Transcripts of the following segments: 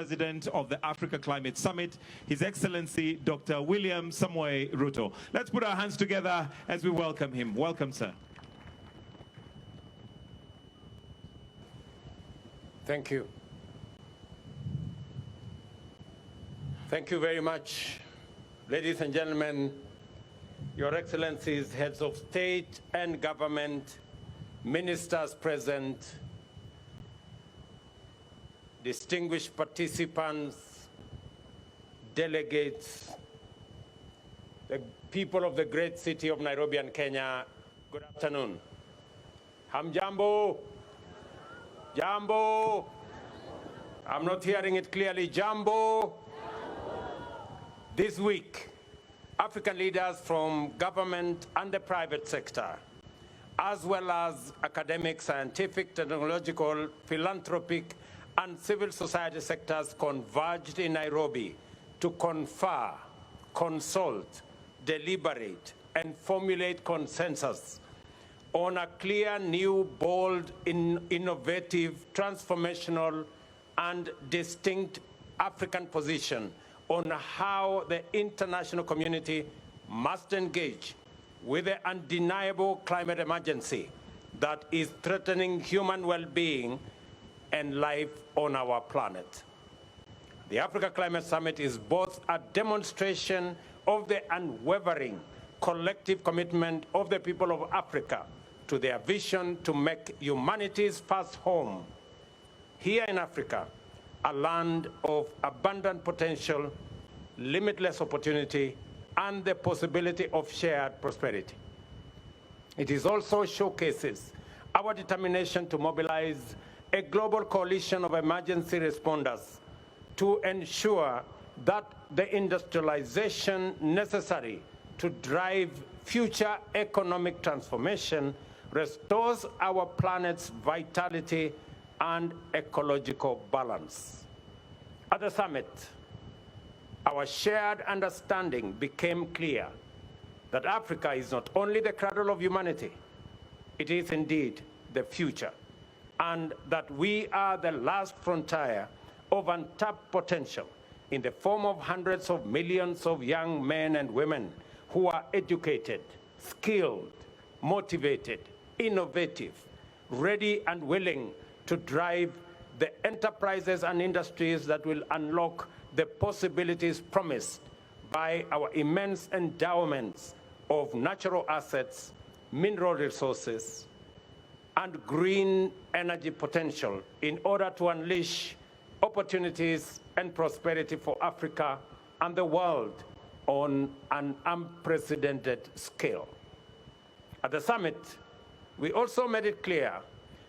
President of the Africa Climate Summit, His Excellency Dr. William Samoei Ruto. Let's put our hands together as we welcome him. Welcome, sir. Thank you. Thank you very much, ladies and gentlemen, Your Excellencies, heads of state and government, ministers present, distinguished participants, delegates, the people of the great city of Nairobi and Kenya, good afternoon. Hamjambo? Jambo? I'm not hearing it clearly. Jambo? This week, African leaders from government and the private sector, as well as academic, scientific, technological, philanthropic, and civil society sectors converged in Nairobi to confer, consult, deliberate, and formulate consensus on a clear, new, bold, innovative, transformational, and distinct African position on how the international community must engage with the undeniable climate emergency that is threatening human well-being and life on our planet. The Africa Climate Summit is both a demonstration of the unwavering collective commitment of the people of Africa to their vision to make humanity's first home here in Africa a land of abundant potential, limitless opportunity, and the possibility of shared prosperity. It is also showcases our determination to mobilize a global coalition of emergency responders to ensure that the industrialization necessary to drive future economic transformation restores our planet's vitality and ecological balance. At the summit, our shared understanding became clear that Africa is not only the cradle of humanity, it is indeed the future, and that we are the last frontier of untapped potential in the form of hundreds of millions of young men and women who are educated, skilled, motivated, innovative, ready and willing to drive the enterprises and industries that will unlock the possibilities promised by our immense endowments of natural assets, mineral resources, and green energy potential in order to unleash opportunities and prosperity for Africa and the world on an unprecedented scale. At the summit, we also made it clear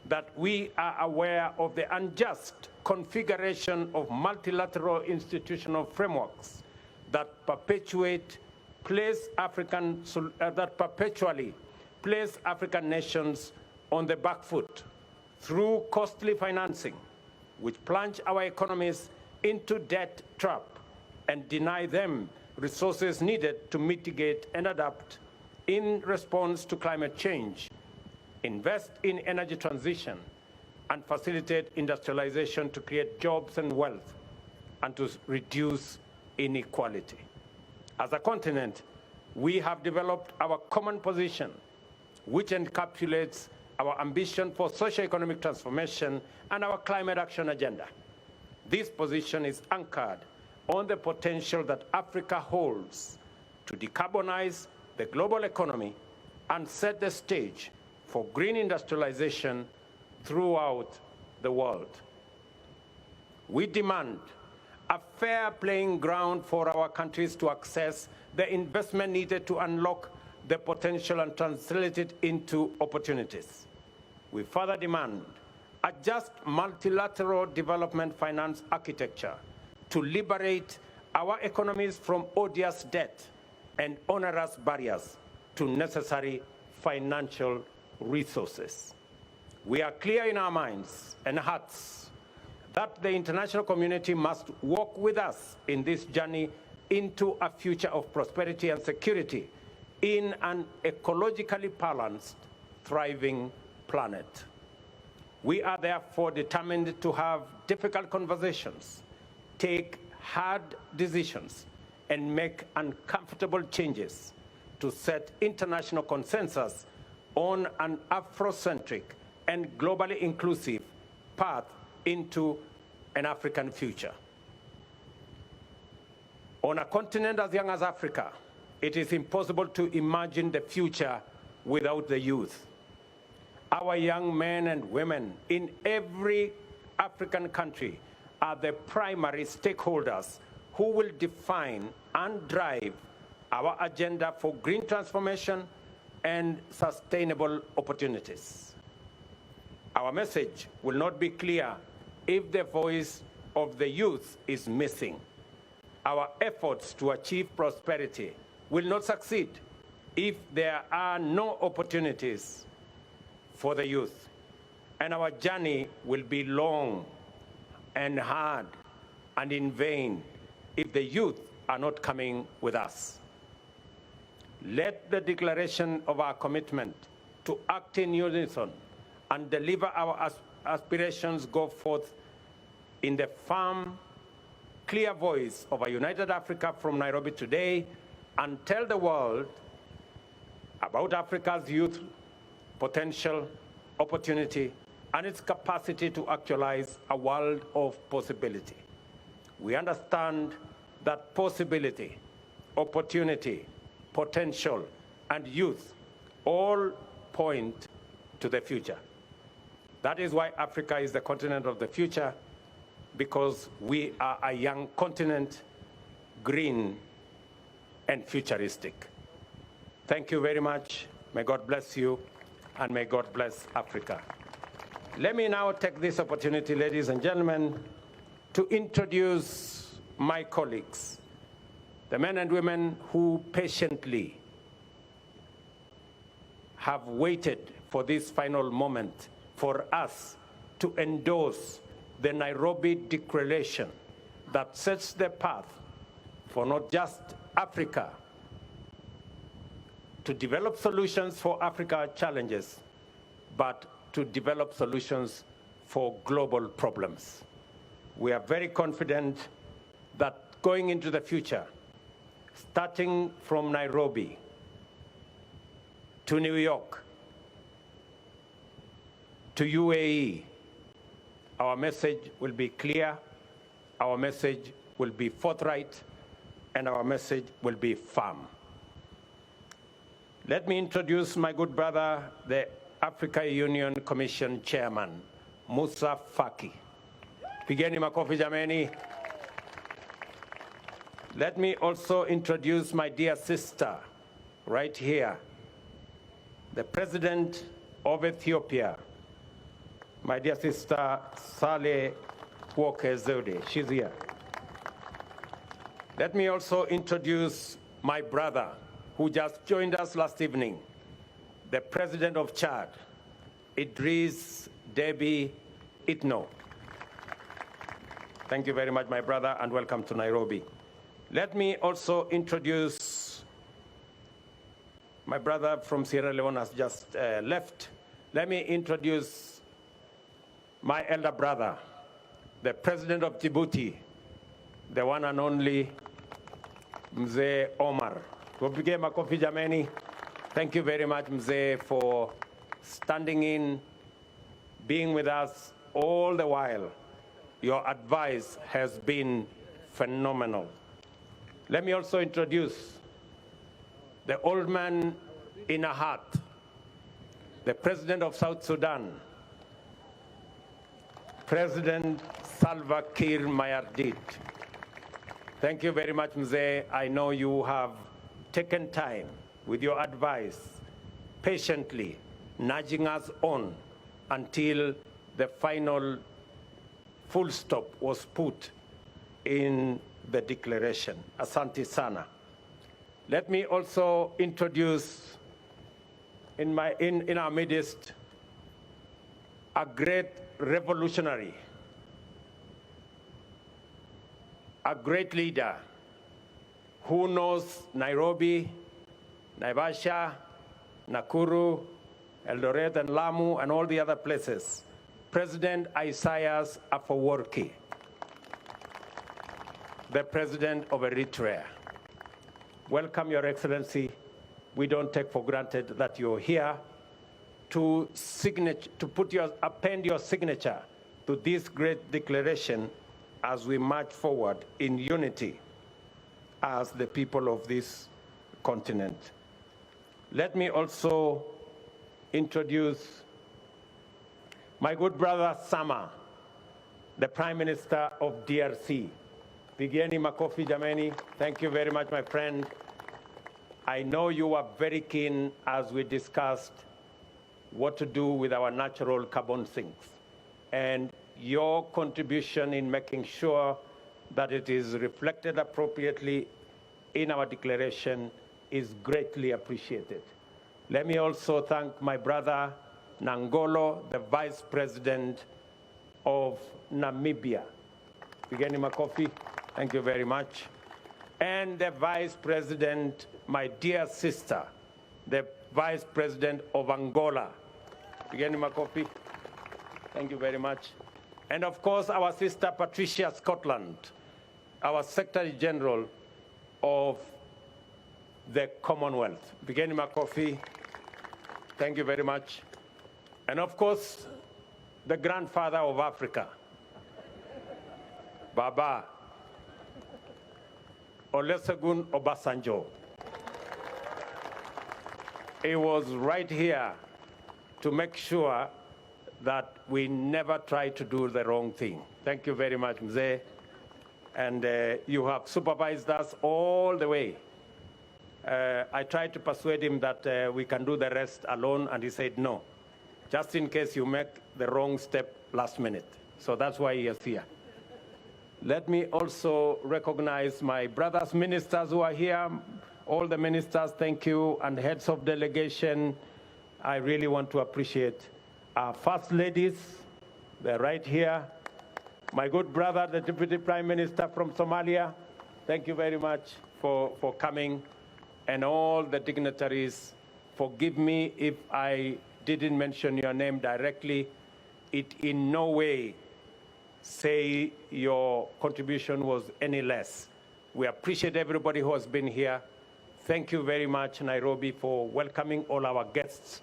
that we are aware of the unjust configuration of multilateral institutional frameworks that perpetually place African nations on the back foot through costly financing, which plunge our economies into debt trap and deny them resources needed to mitigate and adapt in response to climate change, invest in energy transition, and facilitate industrialization to create jobs and wealth, and to reduce inequality. As a continent, we have developed our common position, which encapsulates our ambition for socio-economic transformation and our climate action agenda. This position is anchored on the potential that Africa holds to decarbonize the global economy and set the stage for green industrialization throughout the world. We demand a fair playing ground for our countries to access the investment needed to unlock the potential and translate it into opportunities. We further demand a just multilateral development finance architecture to liberate our economies from odious debt and onerous barriers to necessary financial resources. We are clear in our minds and hearts that the international community must walk with us in this journey into a future of prosperity and security in an ecologically balanced, thriving planet. We are therefore determined to have difficult conversations take hard decisions and make uncomfortable changes to set international consensus on an Afrocentric and globally inclusive path into an African future. On a continent as young as Africa, it is impossible to imagine the future without the youth. Our young men and women in every African country are the primary stakeholders who will define and drive our agenda for green transformation and sustainable opportunities. Our message will not be clear if the voice of the youth is missing. Our efforts to achieve prosperity will not succeed if there are no opportunities for the youth. And our journey will be long and hard and in vain if the youth are not coming with us. Let the declaration of our commitment to act in unison and deliver our aspirations go forth in the firm, clear voice of a united Africa from Nairobi today, and tell the world about Africa's youth potential, opportunity, and its capacity to actualize a world of possibility. We understand that possibility, opportunity, potential, and youth all point to the future. That is why Africa is the continent of the future, because we are a young continent, green and futuristic. Thank you very much. May God bless you, and may God bless Africa. Let me now take this opportunity, ladies and gentlemen, to introduce my colleagues, the men and women who patiently have waited for this final moment for us to endorse the Nairobi Declaration that sets the path for not just Africa to develop solutions for Africa's challenges, but to develop solutions for global problems. We are very confident that going into the future, starting from Nairobi to New York to UAE, our message will be clear, our message will be forthright, and our message will be firm. Let me introduce my good brother, the Africa Union Commission Chairman, Musa Faki. Pigeni makofi jameni. Let me also introduce my dear sister, right here, the President of Ethiopia, my dear sister, Saleh Work-Zewde. She's here. Let me also introduce my brother, who just joined us last evening, the President of Chad, Idris Deby Itno. Thank you very much, my brother, and welcome to Nairobi. Let me also introduce my brother from Sierra Leone has just left. Let me introduce my elder brother, the President of Djibouti, the one and only Mzee Omar. Tupige makofi jameni. Thank you very much, Mzee, for standing in, being with us all the while. Your advice has been phenomenal. Let me also introduce the old man in a hat, the President of South Sudan, President Salva Kiir Mayardit. Thank you very much, Mzee. I know you have taken time with your advice, patiently nudging us on until the final full stop was put in the declaration. Asante sana. Let me also introduce in our midst a great revolutionary, a great leader who knows Nairobi, Naivasha, Nakuru, Eldoret, and Lamu, and all the other places, President Isaias Afwerki. the President of Eritrea. Welcome, Your Excellency. We don't take for granted that you're here to append your signature to this great declaration as we march forward in unity as the people of this continent. Let me also introduce my good brother Sama, the Prime Minister of DRC. Pigeni makofi jameni. Thank you very much, my friend. I know you were very keen as we discussed what to do with our natural carbon sinks. And your contribution in making sure that it is reflected appropriately in our declaration is greatly appreciated. Let me also thank my brother Nangolo, the Vice President of Namibia. Pigeni makofi. Thank you very much. And the Vice President, my dear sister, the Vice President of Angola. Pigeni makofi. Thank you very much. And of course, our sister Patricia Scotland, our Secretary General of the Commonwealth. Pigeni makofi. Thank you very much. And of course, the grandfather of Africa, Baba Olusegun Obasanjo. He was right here to make sure that we never try to do the wrong thing. Thank you very much, Mzee. And you have supervised us all the way. I tried to persuade him that we can do the rest alone, and he said no, just in case you make the wrong step last minute. So that's why he is here. Let me also recognize my brothers ministers who are here. All the ministers, thank you, and heads of delegation. I really want to appreciate our first ladies. They're right here. My good brother, the Deputy Prime Minister from Somalia, thank you very much for coming. And all the dignitaries, forgive me if I didn't mention your name directly. It in no way say your contribution was any less. We appreciate everybody who has been here. Thank you very much, Nairobi, for welcoming all our guests.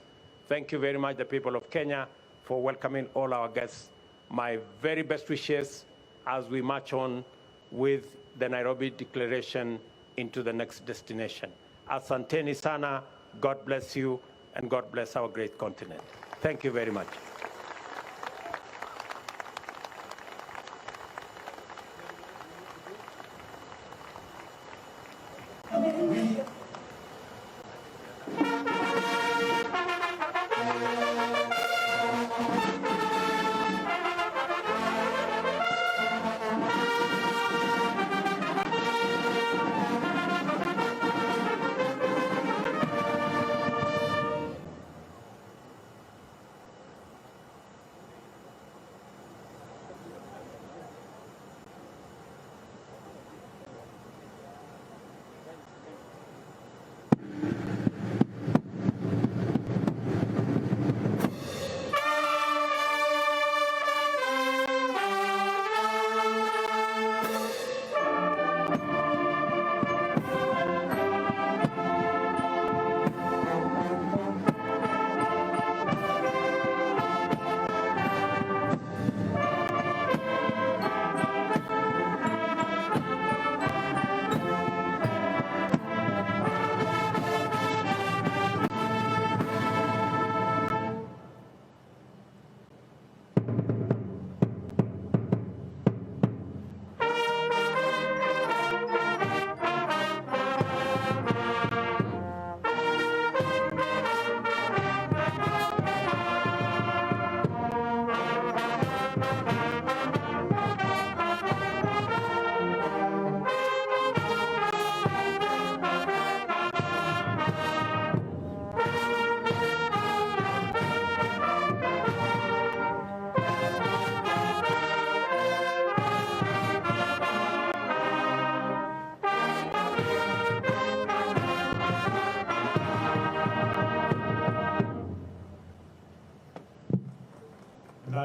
Thank you very much, the people of Kenya, for welcoming all our guests. My very best wishes as we march on with the Nairobi Declaration into the next destination. Asanteni sana, God bless you, and God bless our great continent. Thank you very much.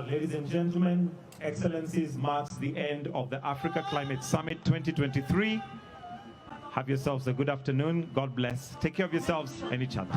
Ladies and gentlemen, Excellencies, marks the end of the Africa Climate Summit 2023. Have yourselves a good afternoon. God bless. Take care of yourselves and each other.